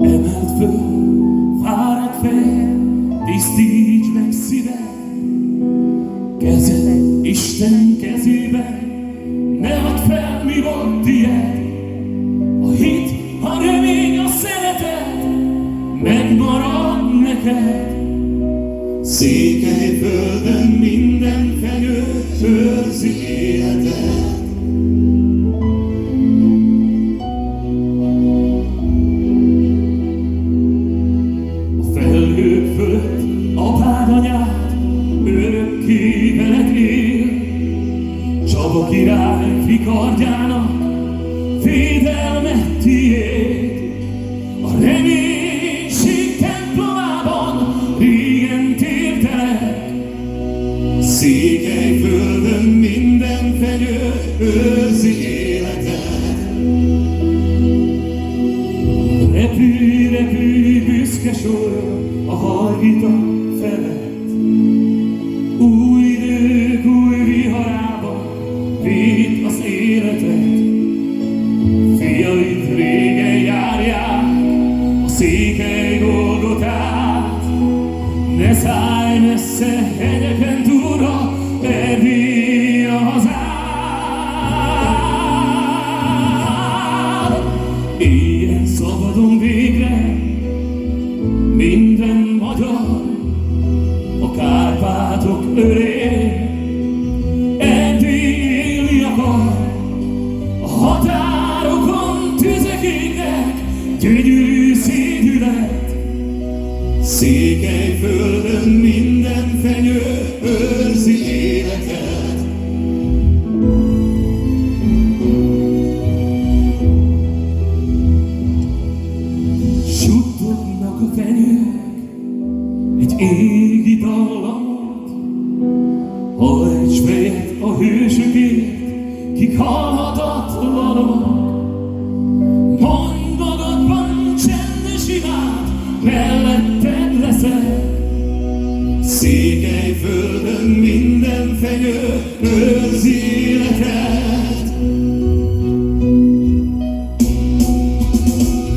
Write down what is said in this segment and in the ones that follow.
Emeld föl, fáradt fejed, tisztíts meg szíved, kezed Isten kezében, ne add fel, mi volt tiéd. A hit, a remény, a szeretet megmarad neked. Székelyföldön minden fenyő őrzi életed. Felhők fölött apád, anyád örökké veled él. Csaba király fikardjának védelme tiéd. A reménység templomában régen tértelek. Székelyföldön minden fenyő őrzi életed. Repülj, repülj, büszke sor a hargita felett. Új idők, új viharába véd az életet. Fiaid régen járják a székely Golgotát. Ne szállj messze hegyeken túlra, Erdély a hazád. Éljen szabadon végre minden magyar, a Kárpátok ölén. Erdély élni akar, a határokon tüzek égnek, gyönyörű szédület. Székelyföldön minden fenyő őrzi életed. Suttognak a fenyők egy égi dallamot. Hajts fejet a hősökért, kik halhatatlanok. Mondd magadban csendes imád, melletted leszek. Székelyföldön minden fenyő őrzi életed.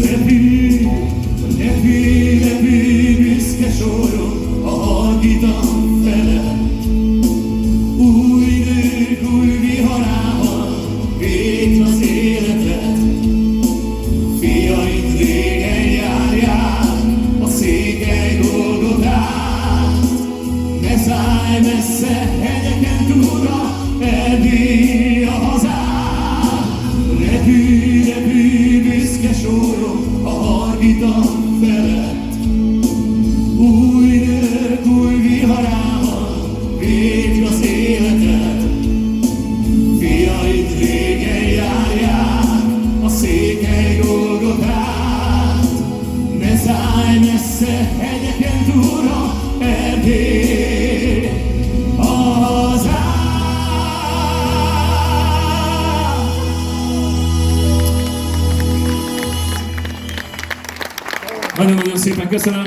Repülj, repülj, repülj, büszke sorod a hargita felett. Új idők, új viharában véd az életed. Fiaid régen járják a székely Golgotát. Ne szállj messze hegyeken túlra, Erdély a hazád. Repülj, repülj, büszke sorod a hargita felett. Új idők, új viharában véd az életed. Fiaid régen járják a székely Golgotát. Ne szállj messze hegyeken túlra, Erdély a hazád. Nagyon-nagyon szépen köszönöm.